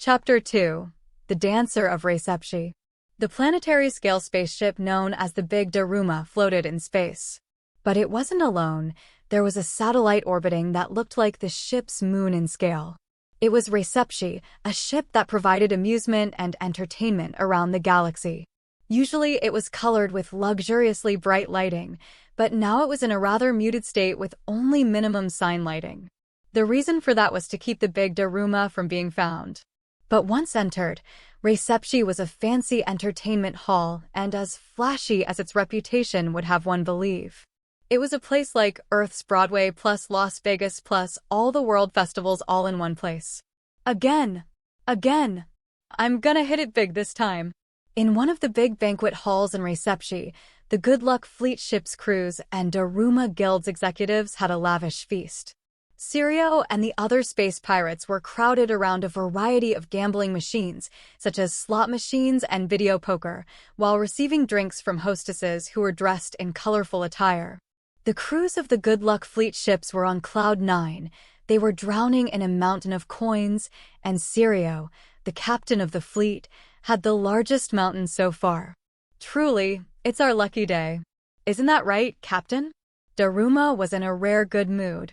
Chapter 2. The Dancer of Recepshi. The planetary-scale spaceship known as the Big Daruma floated in space. But it wasn't alone. There was a satellite orbiting that looked like the ship's moon in scale. It was Recepshi, a ship that provided amusement and entertainment around the galaxy. Usually it was colored with luxuriously bright lighting, but now it was in a rather muted state with only minimum sign lighting. The reason for that was to keep the Big Daruma from being found. But once entered, Recepshi was a fancy entertainment hall and as flashy as its reputation would have one believe. It was a place like Earth's Broadway plus Las Vegas plus all the world festivals all in one place. Again. I'm gonna hit it big this time. In one of the big banquet halls in Recepshi, the Good Luck Fleet ship's crews and Daruma Guild's executives had a lavish feast. Sirio and the other space pirates were crowded around a variety of gambling machines, such as slot machines and video poker, while receiving drinks from hostesses who were dressed in colorful attire. The crews of the Good Luck Fleet ships were on cloud 9. They were drowning in a mountain of coins, and Sirio, the captain of the fleet, had the largest mountain so far. Truly, it's our lucky day. Isn't that right, Captain? Daruma was in a rare good mood.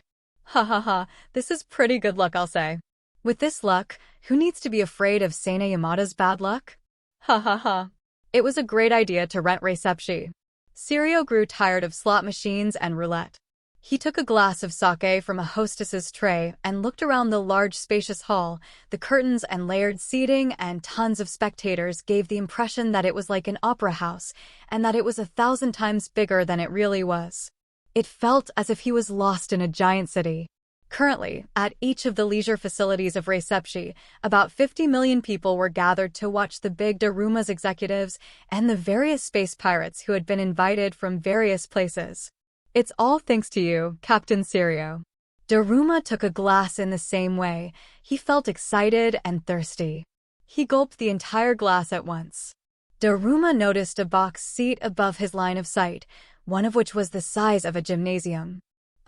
Ha, this is pretty good luck, I'll say. With this luck, who needs to be afraid of Seina Yamada's bad luck? Ha. It was a great idea to rent Recepshi. Sirio grew tired of slot machines and roulette. He took a glass of sake from a hostess's tray and looked around the large spacious hall. The curtains and layered seating and tons of spectators gave the impression that it was like an opera house and that it was 1,000 times bigger than it really was. It felt as if he was lost in a giant city. Currently, at each of the leisure facilities of Recepshi, about 50 million people were gathered to watch the Big Daruma's executives and the various space pirates who had been invited from various places. It's all thanks to you, Captain Sirio. Daruma took a glass in the same way. He felt excited and thirsty. He gulped the entire glass at once. Daruma noticed a box seat above his line of sight, one of which was the size of a gymnasium.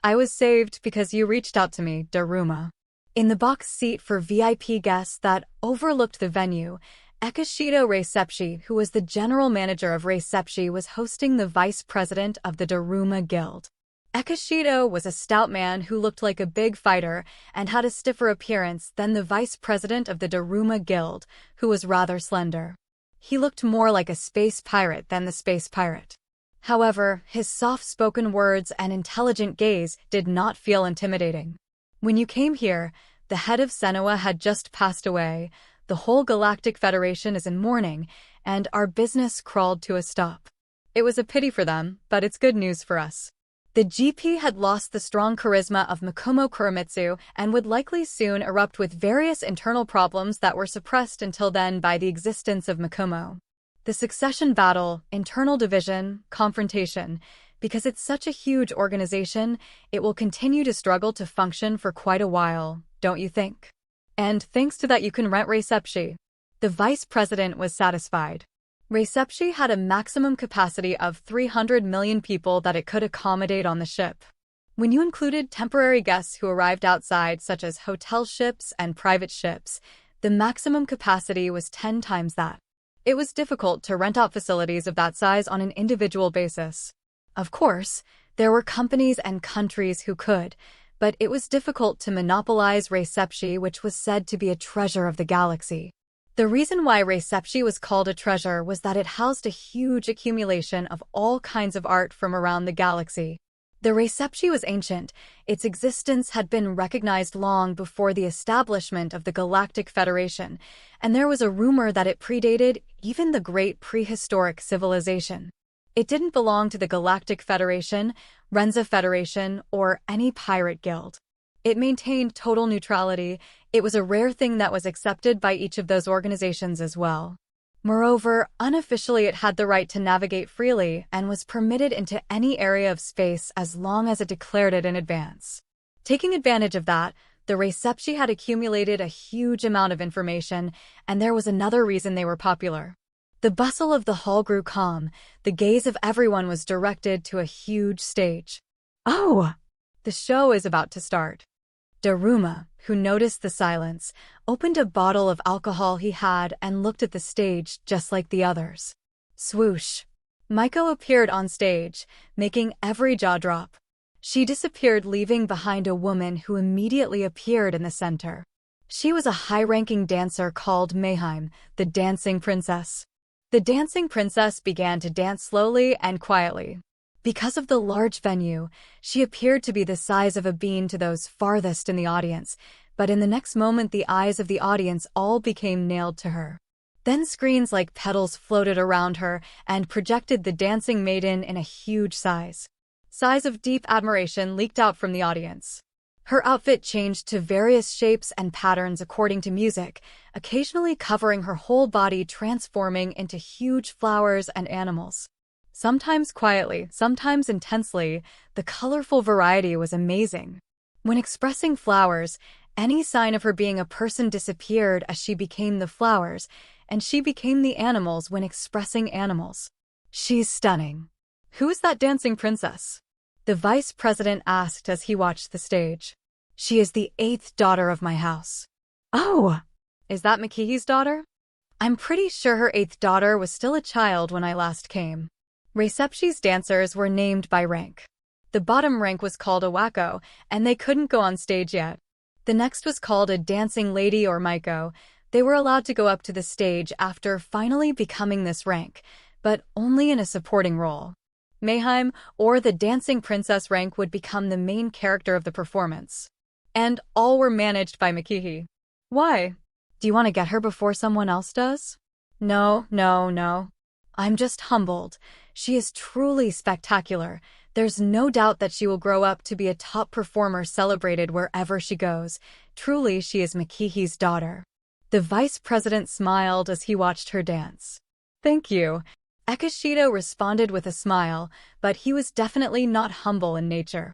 I was saved because you reached out to me, Daruma. In the box seat for VIP guests that overlooked the venue, Ekishito Recepshi, who was the general manager of Recepshi, was hosting the vice president of the Daruma Guild. Ekishito was a stout man who looked like a big fighter and had a stiffer appearance than the vice president of the Daruma Guild, who was rather slender. He looked more like a space pirate than the space pirate. However, his soft-spoken words and intelligent gaze did not feel intimidating. When you came here, the head of Senua had just passed away, the whole Galactic Federation is in mourning, and our business crawled to a stop. It was a pity for them, but it's good news for us. The GP had lost the strong charisma of Mikomo Kurimitsu and would likely soon erupt with various internal problems that were suppressed until then by the existence of Mikomo. The succession battle, internal division, confrontation, because it's such a huge organization, it will continue to struggle to function for quite a while, don't you think? And thanks to that you can rent Recepshi. The vice president was satisfied. Recepshi had a maximum capacity of 300 million people that it could accommodate on the ship. When you included temporary guests who arrived outside, such as hotel ships and private ships, the maximum capacity was 10 times that. It was difficult to rent out facilities of that size on an individual basis. Of course, there were companies and countries who could, but it was difficult to monopolize Recepshi, which was said to be a treasure of the galaxy. The reason why Recepshi was called a treasure was that it housed a huge accumulation of all kinds of art from around the galaxy. The Recepshi was ancient. Its existence had been recognized long before the establishment of the Galactic Federation, and there was a rumor that it predated even the great prehistoric civilization. It didn't belong to the Galactic Federation, Renza Federation, or any pirate guild. It maintained total neutrality. It was a rare thing that was accepted by each of those organizations as well. Moreover, unofficially it had the right to navigate freely and was permitted into any area of space as long as it declared it in advance. Taking advantage of that, the Recepshi had accumulated a huge amount of information, and there was another reason they were popular. The bustle of the hall grew calm. The gaze of everyone was directed to a huge stage. Oh! The show is about to start. Daruma, who noticed the silence, opened a bottle of alcohol he had and looked at the stage just like the others. Swoosh! Maiko appeared on stage, making every jaw drop. She disappeared, leaving behind a woman who immediately appeared in the center. She was a high-ranking dancer called Mayheim, the Dancing Princess. The Dancing Princess began to dance slowly and quietly. Because of the large venue, she appeared to be the size of a bean to those farthest in the audience, but in the next moment the eyes of the audience all became nailed to her. Then screens like petals floated around her and projected the dancing maiden in a huge size. Sighs of deep admiration leaked out from the audience. Her outfit changed to various shapes and patterns according to music, occasionally covering her whole body, transforming into huge flowers and animals. Sometimes quietly, sometimes intensely, the colorful variety was amazing. When expressing flowers, any sign of her being a person disappeared as she became the flowers, and she became the animals when expressing animals. She's stunning. Who is that dancing princess? The vice president asked as he watched the stage. She is the 8th daughter of my house. Oh, is that Makihi's daughter? I'm pretty sure her 8th daughter was still a child when I last came. Recepshi's dancers were named by rank. The bottom rank was called a wako, and they couldn't go on stage yet. The next was called a dancing lady or maiko. They were allowed to go up to the stage after finally becoming this rank, but only in a supporting role. Mayheim, or the dancing princess rank, would become the main character of the performance. And all were managed by Makihi. Why? Do you want to get her before someone else does? No. I'm just humbled. She is truly spectacular. There's no doubt that she will grow up to be a top performer celebrated wherever she goes. Truly, she is Makihi's daughter. The vice president smiled as he watched her dance. Thank you. Ekishito responded with a smile, but he was definitely not humble in nature.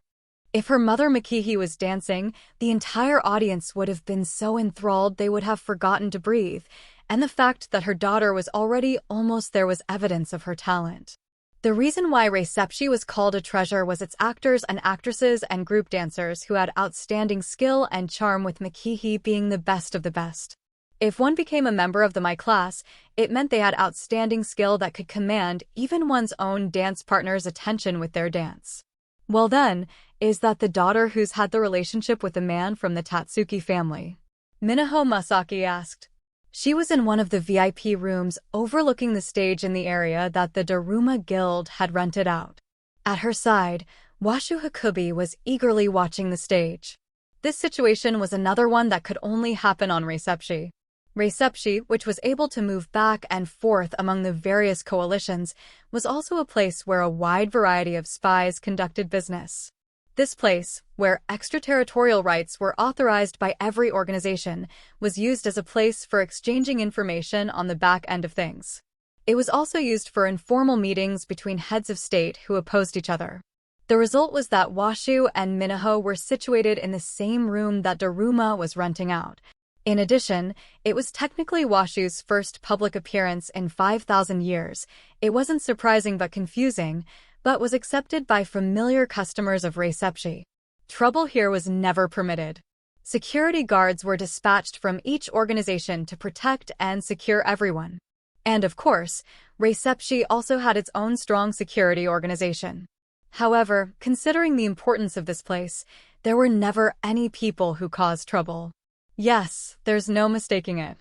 If her mother Makihi was dancing, the entire audience would have been so enthralled they would have forgotten to breathe, and the fact that her daughter was already almost there was evidence of her talent. The reason why Recepshi was called a treasure was its actors and actresses and group dancers who had outstanding skill and charm, with Makihi being the best of the best. If one became a member of the My class, it meant they had outstanding skill that could command even one's own dance partner's attention with their dance. Well then, is that the daughter who's had the relationship with the man from the Tatsuki family? Minaho Masaki asked. She was in one of the VIP rooms overlooking the stage in the area that the Daruma Guild had rented out. At her side, Washu Hakubi was eagerly watching the stage. This situation was another one that could only happen on Recepshi. Recepshi, which was able to move back and forth among the various coalitions, was also a place where a wide variety of spies conducted business. This place, where extraterritorial rights were authorized by every organization, was used as a place for exchanging information on the back end of things. It was also used for informal meetings between heads of state who opposed each other. The result was that Washu and Minaho were situated in the same room that Daruma was renting out. In addition, it was technically Washu's first public appearance in 5,000 years. It wasn't surprising but confusing, but was accepted by familiar customers of Recepshi. Trouble here was never permitted. Security guards were dispatched from each organization to protect and secure everyone. And of course, Recepshi also had its own strong security organization. However, considering the importance of this place, there were never any people who caused trouble. Yes, there's no mistaking it.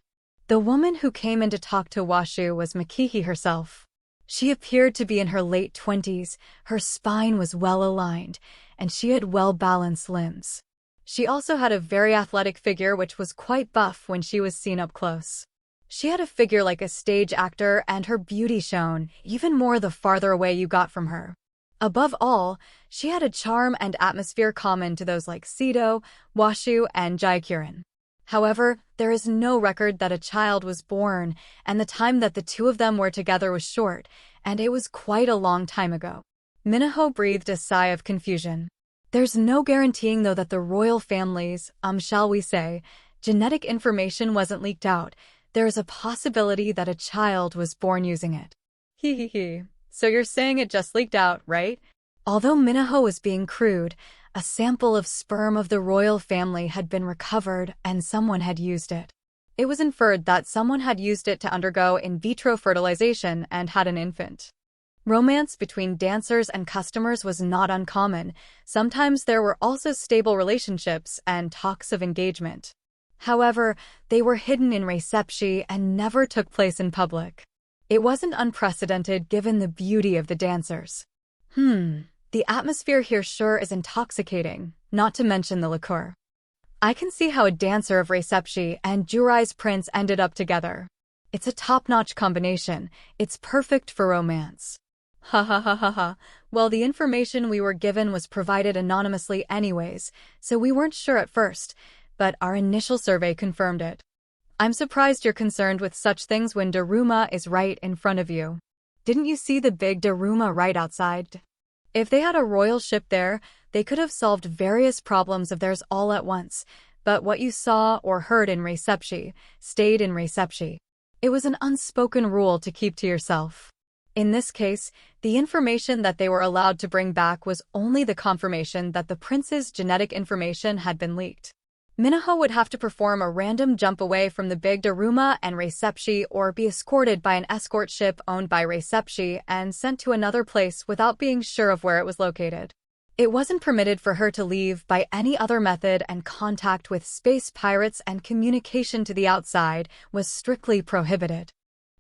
The woman who came in to talk to Washu was Makihi herself. She appeared to be in her late 20s, her spine was well-aligned, and she had well-balanced limbs. She also had a very athletic figure which was quite buff when she was seen up close. She had a figure like a stage actor, and her beauty shone even more the farther away you got from her. Above all, she had a charm and atmosphere common to those like Sido, Washu, and Jaikurin. However, there is no record that a child was born, and the time that the two of them were together was short, and it was quite a long time ago. Minaho breathed a sigh of confusion. There's no guaranteeing though that the royal family's, shall we say, genetic information wasn't leaked out. There is a possibility that a child was born using it. He. So you're saying it just leaked out, right? Although Minaho was being crude, A sample of sperm of the royal family had been recovered and someone had used it. It was inferred that someone had used it to undergo in vitro fertilization and had an infant. Romance between dancers and customers was not uncommon. Sometimes there were also stable relationships and talks of engagement. However, they were hidden in reception and never took place in public. It wasn't unprecedented given the beauty of the dancers. The atmosphere here sure is intoxicating, not to mention the liqueur. I can see how a dancer of reception and Jurai's prince ended up together. It's a top-notch combination. It's perfect for romance. Ha ha ha ha ha. Well, the information we were given was provided anonymously anyways, so we weren't sure at first, but our initial survey confirmed it. I'm surprised you're concerned with such things when Daruma is right in front of you. Didn't you see the big Daruma right outside? If they had a royal ship there, they could have solved various problems of theirs all at once, but what you saw or heard in reception stayed in reception. It was an unspoken rule to keep to yourself. In this case, the information that they were allowed to bring back was only the confirmation that the prince's genetic information had been leaked. Minaho would have to perform a random jump away from the big Daruma and reception or be escorted by an escort ship owned by reception and sent to another place without being sure of where it was located. It wasn't permitted for her to leave by any other method, and contact with space pirates and communication to the outside was strictly prohibited.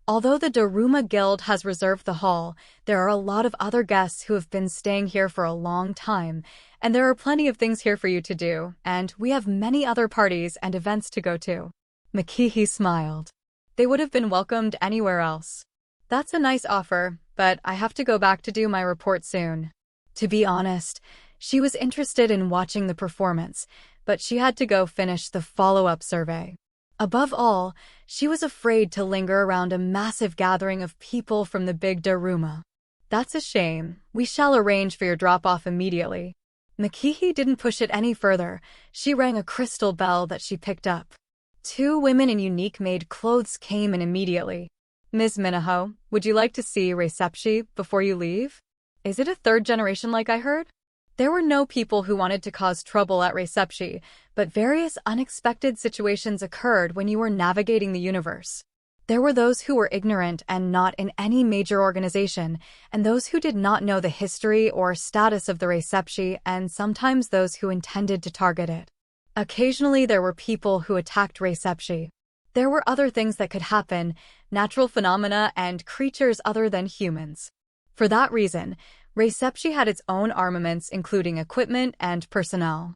Although the Daruma Guild has reserved the hall, there are a lot of other guests who have been staying here for a long time, and there are plenty of things here for you to do, and we have many other parties and events to go to. Makihi smiled. They would have been welcomed anywhere else. That's a nice offer, but I have to go back to do my report soon. To be honest, she was interested in watching the performance, but she had to go finish the follow-up survey. Above all, she was afraid to linger around a massive gathering of people from the big Daruma. That's a shame. We shall arrange for your drop-off immediately. Makihi didn't push it any further. She rang a crystal bell that she picked up. 2 women in unique maid clothes came in immediately. Ms. Minaho, would you like to see reception before you leave? Is it a 3rd generation like I heard? There were no people who wanted to cause trouble at reception, but various unexpected situations occurred when you were navigating the universe. There were those who were ignorant and not in any major organization, and those who did not know the history or status of the reception, and sometimes those who intended to target it. Occasionally there were people who attacked reception. There were other things that could happen, natural phenomena and creatures other than humans. For that reason, reception had its own armaments, including equipment and personnel.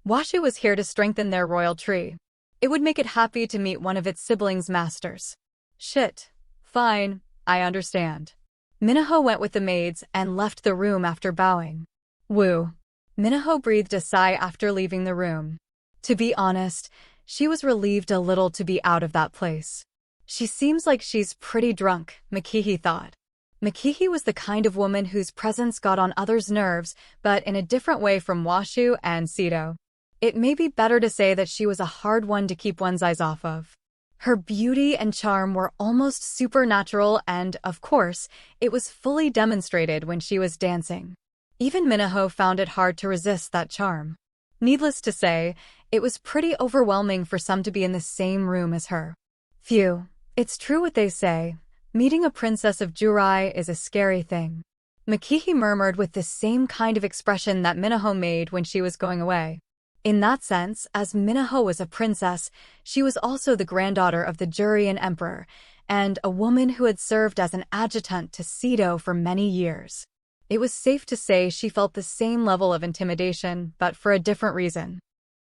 Washu was here to strengthen their royal tree. It would make it happy to meet one of its siblings' masters. Shit. Fine, I understand. Minaho went with the maids and left the room after bowing. Woo. Minaho breathed a sigh after leaving the room. To be honest, she was relieved a little to be out of that place. She seems like she's pretty drunk, Makihi thought. Makihi was the kind of woman whose presence got on others' nerves, but in a different way from Washu and Sito. It may be better to say that she was a hard one to keep one's eyes off of. Her beauty and charm were almost supernatural, and, of course, it was fully demonstrated when she was dancing. Even Minaho found it hard to resist that charm. Needless to say, it was pretty overwhelming for some to be in the same room as her. Phew, it's true what they say. Meeting a princess of Jurai is a scary thing. Makihi murmured with the same kind of expression that Minaho made when she was going away. In that sense, as Minaho was a princess, she was also the granddaughter of the Jurian emperor, and a woman who had served as an adjutant to Sito for many years. It was safe to say she felt the same level of intimidation, but for a different reason.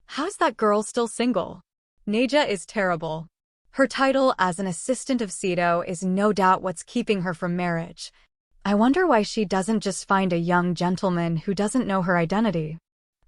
How's that girl still single? Neja is terrible. Her title as an assistant of Sito is no doubt what's keeping her from marriage. I wonder why she doesn't just find a young gentleman who doesn't know her identity.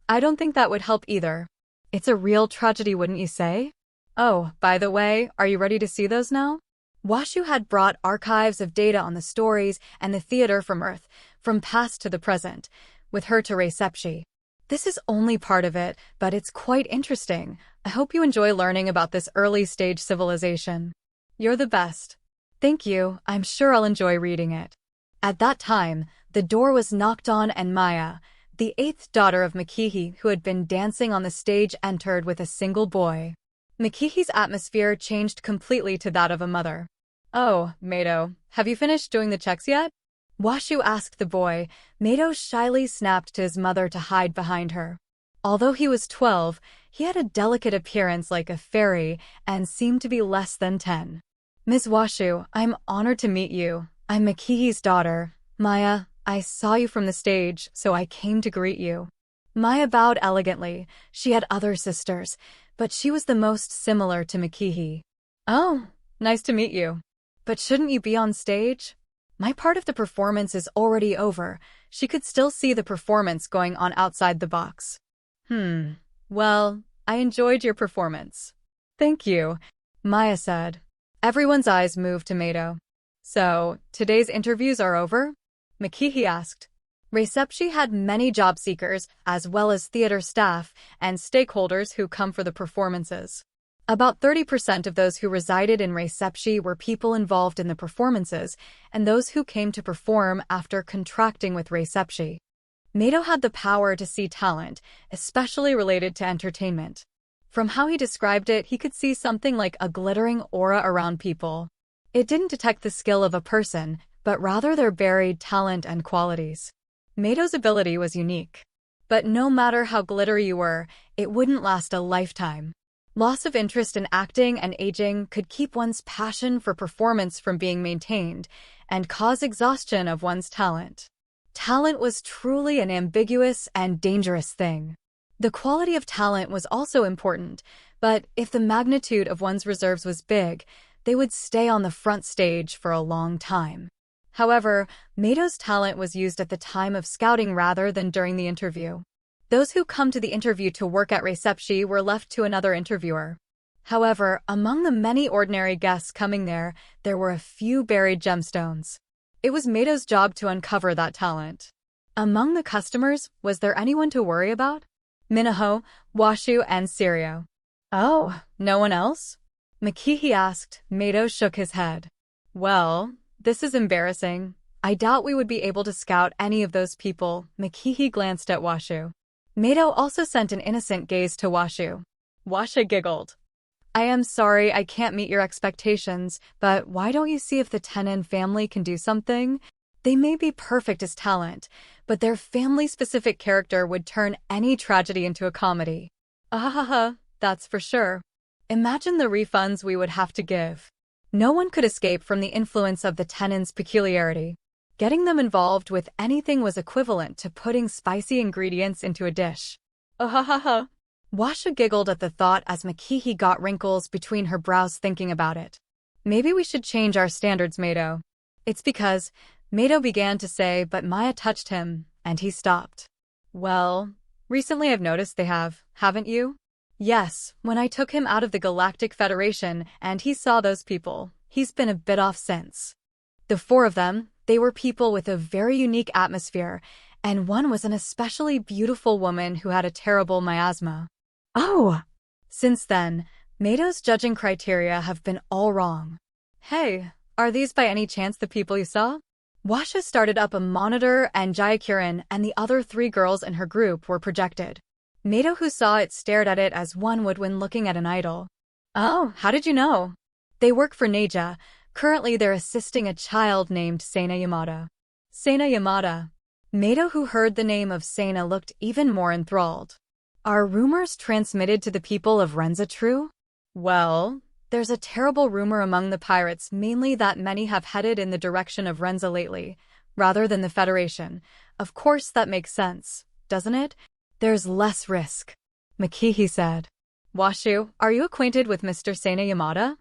I don't think that would help either. It's a real tragedy, wouldn't you say? Oh, by the way, are you ready to see those now? Washu had brought archives of data on the stories and the theater from Earth, from past to the present, with her to reception. This is only part of it, but it's quite interesting. I hope you enjoy learning about this early-stage civilization. You're the best. Thank you, I'm sure I'll enjoy reading it. At that time, the door was knocked on and Maya, The eighth daughter of Mikihi, who had been dancing on the stage, entered with a single boy. Mikihi's atmosphere changed completely to that of a mother. "Oh, Mato, have you finished doing the checks yet?" Washu asked the boy. Mato shyly snapped to his mother to hide behind her. Although he was 12, he had a delicate appearance like a fairy and seemed to be less than 10. "Ms. Washu, I'm honored to meet you. I'm Mikihi's daughter, Maya. I saw you from the stage, so I came to greet you." Maya bowed elegantly. She had other sisters, but she was the most similar to Mikihi. "Oh, nice to meet you. But shouldn't you be on stage?" "My part of the performance is already over." She could still see the performance going on outside the box. Well, I enjoyed your performance." "Thank you," Maya said. Everyone's eyes moved to Mato. "So, today's interviews are over?" Mikihi asked. Reception had many job seekers, as well as theater staff and stakeholders who come for the performances. About 30% of those who resided in Reception were people involved in the performances, and those who came to perform after contracting with Reception. Mato had the power to see talent, especially related to entertainment. From how he described it, he could see something like a glittering aura around people. It didn't detect the skill of a person, but rather their buried talent and qualities. Mato's ability was unique. But no matter how glittery you were, it wouldn't last a lifetime. Loss of interest in acting and aging could keep one's passion for performance from being maintained and cause exhaustion of one's talent. Talent was truly an ambiguous and dangerous thing. The quality of talent was also important, but if the magnitude of one's reserves was big, they would stay on the front stage for a long time. However, Mato's talent was used at the time of scouting rather than during the interview. Those who come to the interview to work at Reception were left to another interviewer. However, among the many ordinary guests coming there were a few buried gemstones. It was Mato's job to uncover that talent. Among the customers, was there anyone to worry about? Minaho, Washu, and Sirio. "Oh, no one else?" Mikihi asked. Mato shook his head. "Well, this is embarrassing. I doubt we would be able to scout any of those people." Mikihi glanced at Washu. Mato also sent an innocent gaze to Washu. Washu giggled. "I am sorry I can't meet your expectations, but why don't you see if the Tenin family can do something? They may be perfect as talent, but their family-specific character would turn any tragedy into a comedy." "Ahaha, that's for sure. Imagine the refunds we would have to give." No one could escape from the influence of the Tenin's peculiarity. Getting them involved with anything was equivalent to putting spicy ingredients into a dish. "Ahaha." Washu giggled at the thought as Mikihi got wrinkles between her brows thinking about it. "Maybe we should change our standards, Mato." "It's because," Mato began to say, but Maya touched him, and he stopped. "Well, recently I've noticed they haven't you?" "Yes, when I took him out of the Galactic Federation and he saw those people, he's been a bit off since." The four of them, they were people with a very unique atmosphere, and one was an especially beautiful woman who had a terrible miasma. "Oh!" Since then, Mato's judging criteria have been all wrong. "Hey, are these by any chance the people you saw?" Washa started up a monitor and Jayakiran and the other three girls in her group were projected. Mato, who saw it, stared at it as one would when looking at an idol. "Oh, how did you know?" "They work for Neja. Currently they're assisting a child named Sena Yamada." "Sena Yamada." Mato, who heard the name of Sena, looked even more enthralled. "Are rumors transmitted to the people of Renza true?" "Well, there's a terrible rumor among the pirates, mainly that many have headed in the direction of Renza lately, rather than the Federation. Of course that makes sense, doesn't it? There's less risk," Mikihi said. "Washu, are you acquainted with Mr. Sena Yamada?"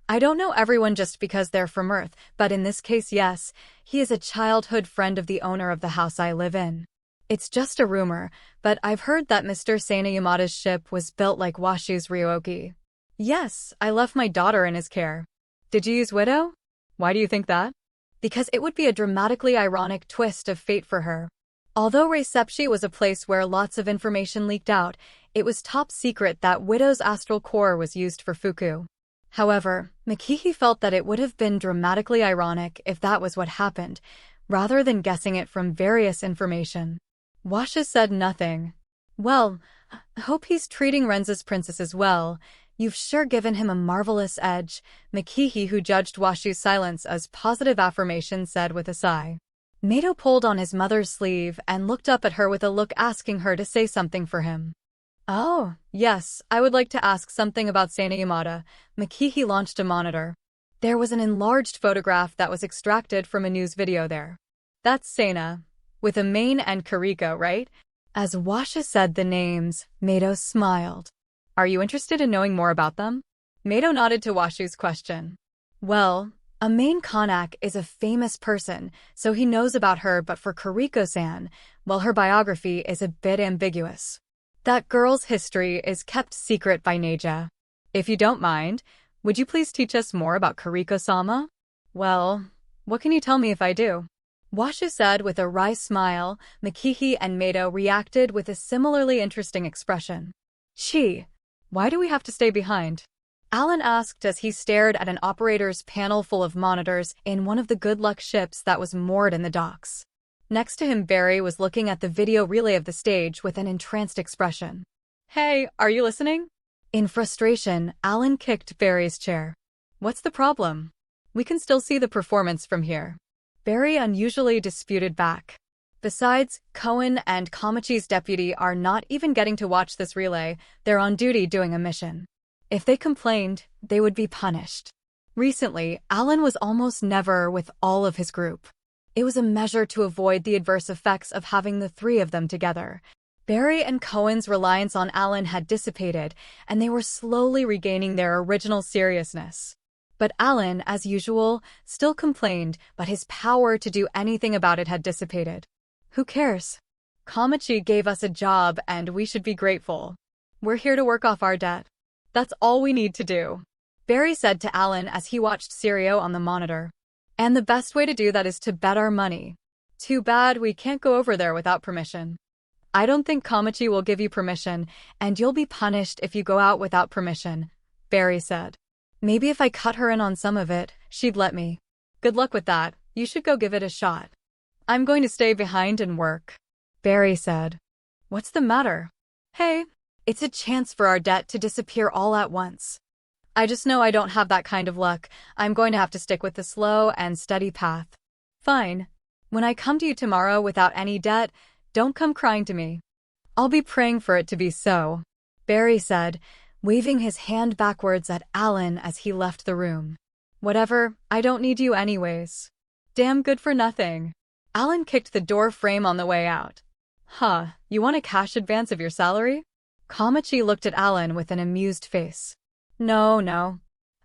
"I don't know everyone just because they're from Earth, but in this case, yes. He is a childhood friend of the owner of the house I live in. It's just a rumor, but I've heard that Mr. Sena Yamada's ship was built like Washu's Ryoki." "Yes, I left my daughter in his care." "Did you use Widow?" "Why do you think that?" "Because it would be a dramatically ironic twist of fate for her." Although Reception was a place where lots of information leaked out, it was top secret that Widow's astral core was used for Fuku. However, Mikihi felt that it would have been dramatically ironic if that was what happened, rather than guessing it from various information. Washa said nothing. Well, I hope he's treating Renza's princesses well. You've sure given him a marvelous edge, Makihi, who judged Washu's silence as positive affirmation, said with a sigh. Mato pulled on his mother's sleeve and looked up at her with a look asking her to say something for him. Oh, yes, I would like to ask something about Sana Yamada. Makihi launched a monitor. There was an enlarged photograph that was extracted from a news video there. That's Sana, with a mane and Kariko, right? As Washa said the names, Mato smiled. Are you interested in knowing more about them? Mato nodded to Washu's question. Well, a main Konak is a famous person, so he knows about her, but for Kariko-san, well, her biography is a bit ambiguous. That girl's history is kept secret by Neja. If you don't mind, would you please teach us more about Kariko-sama? Well, what can you tell me if I do? Washu said with a wry smile. Makihi and Mato reacted with a similarly interesting expression. Chi, why do we have to stay behind? Alan asked as he stared at an operator's panel full of monitors in one of the good luck ships that was moored in the docks. Next to him, Barry was looking at the video relay of the stage with an entranced expression. Hey, are you listening? In frustration, Alan kicked Barry's chair. What's the problem? We can still see the performance from here. Barry unusually disputed back. Besides, Cohen and Kamachi's deputy are not even getting to watch this relay, they're on duty doing a mission. If they complained, they would be punished. Recently, Alan was almost never with all of his group. It was a measure to avoid the adverse effects of having the three of them together. Barry and Cohen's reliance on Alan had dissipated, and they were slowly regaining their original seriousness. But Alan, as usual, still complained, but his power to do anything about it had dissipated. Who cares? Kamachi gave us a job and we should be grateful. We're here to work off our debt. That's all we need to do, Barry said to Alan as he watched Sirio on the monitor. And the best way to do that is to bet our money. Too bad we can't go over there without permission. I don't think Kamachi will give you permission, and you'll be punished if you go out without permission, Barry said. Maybe if I cut her in on some of it, she'd let me. Good luck with that, you should go give it a shot. I'm going to stay behind and work, Barry said. What's the matter? Hey, it's a chance for our debt to disappear all at once. I just know I don't have that kind of luck. I'm going to have to stick with the slow and steady path. Fine. When I come to you tomorrow without any debt, don't come crying to me. I'll be praying for it to be so, Barry said, waving his hand backwards at Alan as he left the room. Whatever, I don't need you anyways. Damn good for nothing. Alan kicked the door frame on the way out. Huh, you want a cash advance of your salary? Kamachi looked at Alan with an amused face. No.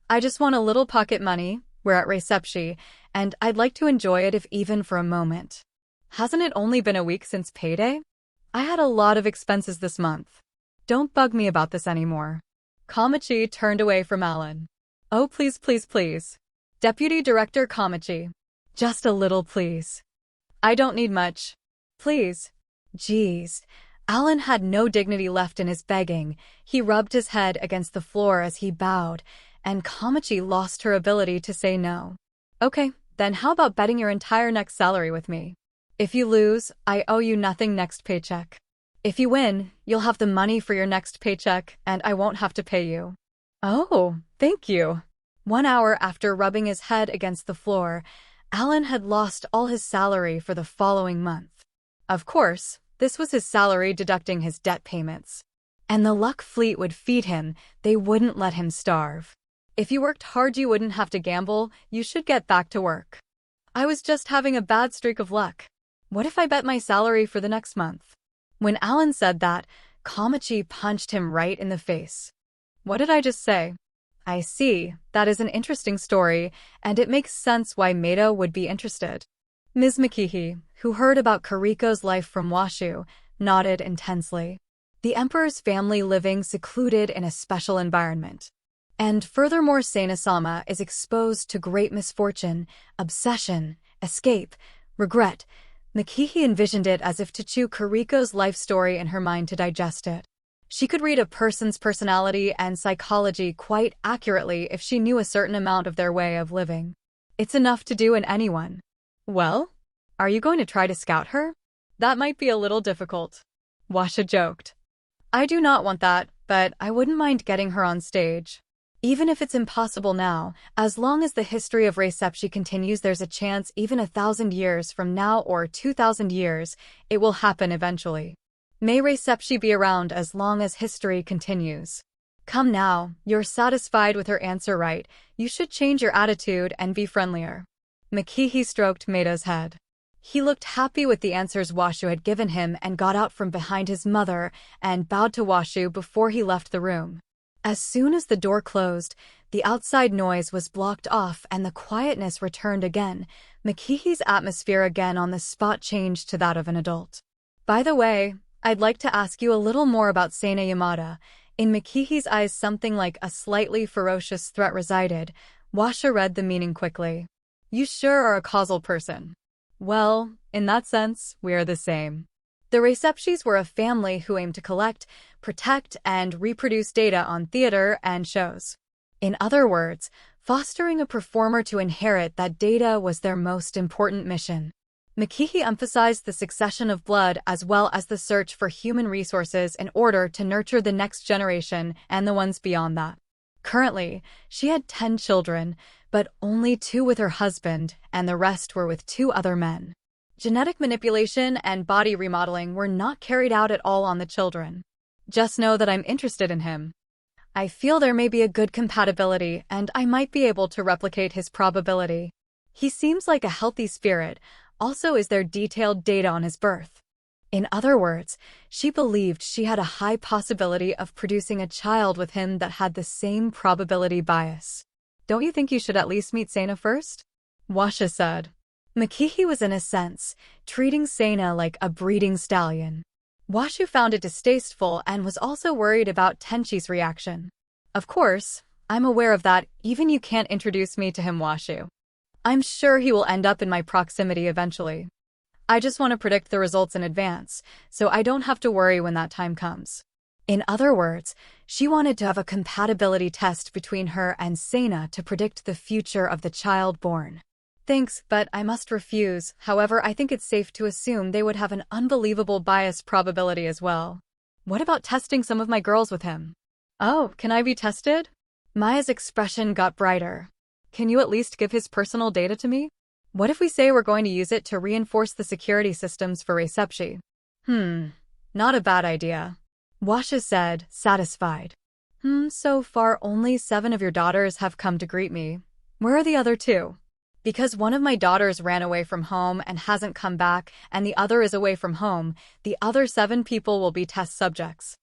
I just want a little pocket money. We're at Reception, and I'd like to enjoy it if even for a moment. Hasn't it only been a week since payday? I had a lot of expenses this month. Don't bug me about this anymore. Kamachi turned away from Alan. Oh, please. Deputy Director Kamachi. Just a little, please. I don't need much. Please. Geez. Alan had no dignity left in his begging. He rubbed his head against the floor as he bowed, and Kamachi lost her ability to say no. Okay, then how about betting your entire next salary with me? If you lose, I owe you nothing next paycheck. If you win, you'll have the money for your next paycheck, and I won't have to pay you. Oh, thank you. 1 hour after rubbing his head against the floor, Alan had lost all his salary for the following month. Of course, this was his salary deducting his debt payments. And the Luck Fleet would feed him, they wouldn't let him starve. If you worked hard you wouldn't have to gamble, you should get back to work. I was just having a bad streak of luck. What if I bet my salary for the next month? When Alan said that, Kamachi punched him right in the face. What did I just say? I see, that is an interesting story, and it makes sense why Mato would be interested. Ms. Makihi, who heard about Kariko's life from Washu, nodded intensely. The Emperor's family living secluded in a special environment. And furthermore, Sana-sama is exposed to great misfortune, obsession, escape, regret. Makihi envisioned it as if to chew Kariko's life story in her mind to digest it. She could read a person's personality and psychology quite accurately if she knew a certain amount of their way of living. It's enough to do in anyone. Well? Are you going to try to scout her? That might be a little difficult. Washa joked. I do not want that, but I wouldn't mind getting her on stage. Even if it's impossible now, as long as the history of reception continues, there's a chance even 1,000 years from now or 2,000 years, it will happen eventually. May reception be around as long as history continues. Come now, you're satisfied with her answer, right? You should change your attitude and be friendlier. Makihi stroked Meido's head. He looked happy with the answers Washu had given him and got out from behind his mother and bowed to Washu before he left the room. As soon as the door closed, the outside noise was blocked off and the quietness returned again. Makihi's atmosphere again on the spot changed to that of an adult. By the way, I'd like to ask you a little more about Seina Yamada. In Makihi's eyes something like a slightly ferocious threat resided. Washa read the meaning quickly. You sure are a causal person. Well, in that sense, we are the same. The Recepshis were a family who aimed to collect, protect, and reproduce data on theater and shows. In other words, fostering a performer to inherit that data was their most important mission. Makihi emphasized the succession of blood as well as the search for human resources in order to nurture the next generation and the ones beyond that. Currently, she had 10 children, but only 2 with her husband, and the rest were with 2 other men. Genetic manipulation and body remodeling were not carried out at all on the children. Just know that I'm interested in him. I feel there may be a good compatibility and I might be able to replicate his probability. He seems like a healthy spirit. Also, is there detailed data on his birth? In other words, she believed she had a high possibility of producing a child with him that had the same probability bias. Don't you think you should at least meet Seina first? Washa said. Makihi was in a sense treating Seina like a breeding stallion. Washu found it distasteful and was also worried about Tenchi's reaction. Of course, I'm aware of that, even you can't introduce me to him, Washu. I'm sure he will end up in my proximity eventually. I just want to predict the results in advance, so I don't have to worry when that time comes. In other words, she wanted to have a compatibility test between her and Seina to predict the future of the child born. Thanks, but I must refuse. However, I think it's safe to assume they would have an unbelievable bias probability as well. What about testing some of my girls with him? Oh, can I be tested? Maya's expression got brighter. Can you at least give his personal data to me? What if we say we're going to use it to reinforce the security systems for reception? Not a bad idea. Washa said, satisfied. So far only 7 of your daughters have come to greet me. Where are the other 2? Because one of my daughters ran away from home and hasn't come back, and the other is away from home, the other 7 people will be test subjects.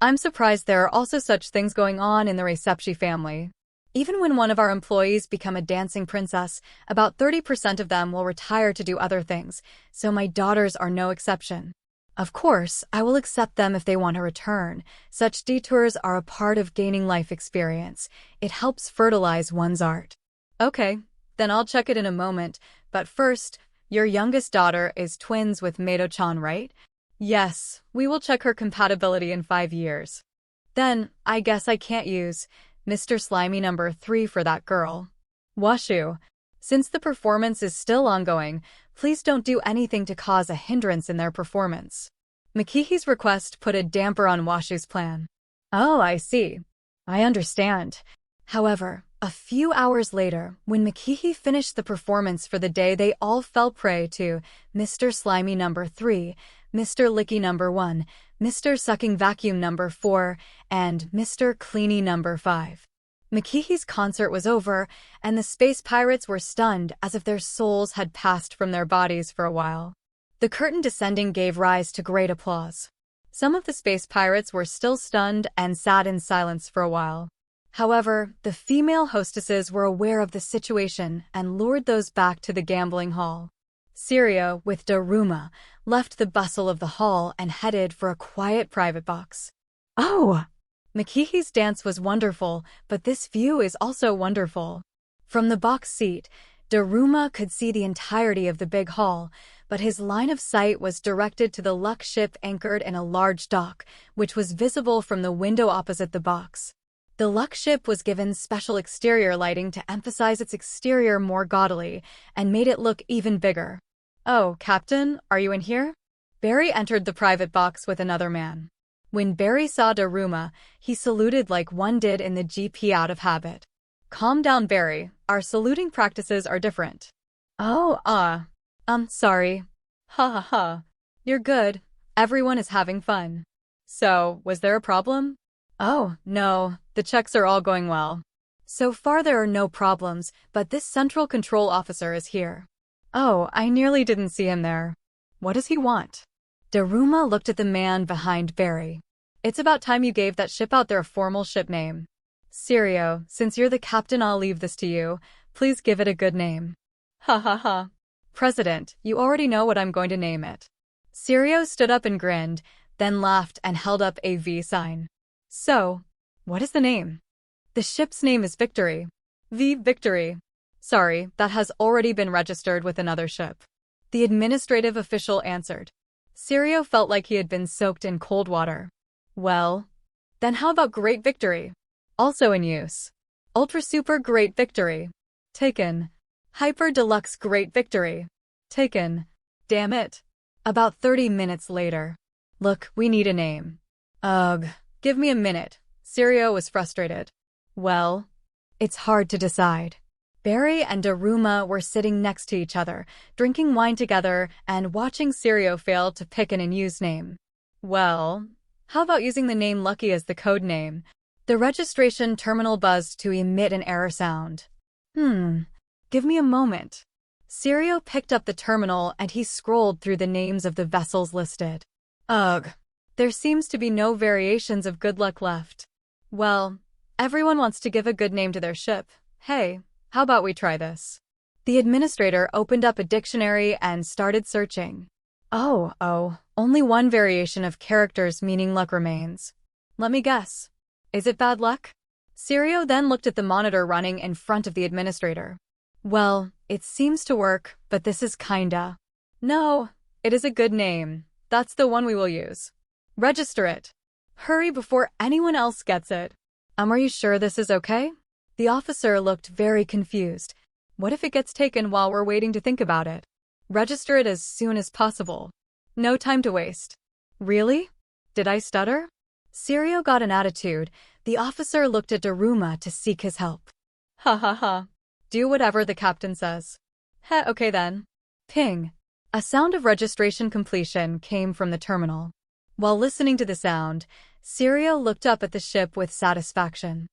I'm surprised there are also such things going on in the Recepshi family. Even when one of our employees become a dancing princess, about 30% of them will retire to do other things, so my daughters are no exception. Of course, I will accept them if they want to return. Such detours are a part of gaining life experience. It helps fertilize one's art. Okay. Then I'll check it in a moment, but first, your youngest daughter is twins with Meido-chan, right? Yes, we will check her compatibility in 5 years. Then, I guess I can't use Mr. Slimy number 3 for that girl. Washu, since the performance is still ongoing, please don't do anything to cause a hindrance in their performance. Makihi's request put a damper on Washu's plan. Oh, I see. I understand. However, a few hours later, when Makihi finished the performance for the day, they all fell prey to Mr. Slimy number 3, Mr. Licky number 1, Mr. Sucking Vacuum number 4, and Mr. Cleany number 5. Makihi's concert was over, and the space pirates were stunned as if their souls had passed from their bodies for a while. The curtain descending gave rise to great applause. Some of the space pirates were still stunned and sat in silence for a while. However, the female hostesses were aware of the situation and lured those back to the gambling hall. Syria, with Daruma, left the bustle of the hall and headed for a quiet private box. Oh! Makihi's dance was wonderful, but this view is also wonderful. From the box seat, Daruma could see the entirety of the big hall, but his line of sight was directed to the Luck ship anchored in a large dock, which was visible from the window opposite the box. The Luck ship was given special exterior lighting to emphasize its exterior more gaudily and made it look even bigger. Oh, Captain, are you in here? Barry entered the private box with another man. When Barry saw Daruma, he saluted like one did in the GP out of habit. Calm down, Barry. Our saluting practices are different. Oh, sorry. Ha ha ha. You're good. Everyone is having fun. So, was there a problem? Oh, no. The checks are all going well. So far there are no problems, but this central control officer is here. Oh, I nearly didn't see him there. What does he want? Daruma looked at the man behind Barry. It's about time you gave that ship out their formal ship name. Sirio, since you're the captain, I'll leave this to you. Please give it a good name. Ha ha ha. President, you already know what I'm going to name it. Sirio stood up and grinned, then laughed and held up a V sign. So, what is the name? The ship's name is Victory. Victory. Sorry, that has already been registered with another ship. The administrative official answered. Sirio felt like he had been soaked in cold water. Well, then how about Great Victory? Also in use. Ultra Super Great Victory. Taken. Hyper Deluxe Great Victory. Taken. Damn it. About 30 minutes later. Look, we need a name. Ugh. Give me a minute. Sirio was frustrated. Well, it's hard to decide. Barry and Daruma were sitting next to each other, drinking wine together and watching Sirio fail to pick an in-use name. Well, how about using the name Lucky as the code name? The registration terminal buzzed to emit an error sound. Give me a moment. Sirio picked up the terminal and he scrolled through the names of the vessels listed. Ugh. There seems to be no variations of good luck left. Well, everyone wants to give a good name to their ship. Hey, how about we try this? The administrator opened up a dictionary and started searching. Oh, only one variation of characters meaning luck remains. Let me guess. Is it bad luck? Sirio then looked at the monitor running in front of the administrator. Well, it seems to work, but this is kinda. No, it is a good name. That's the one we will use. Register it. Hurry before anyone else gets it. Are you sure this is okay? The officer looked very confused. What if it gets taken while we're waiting to think about it? Register it as soon as possible. No time to waste. Really? Did I stutter? Sirio got an attitude. The officer looked at Daruma to seek his help. Ha ha ha. Do whatever the captain says. Heh, okay then. Ping. A sound of registration completion came from the terminal. While listening to the sound, Sirio looked up at the ship with satisfaction.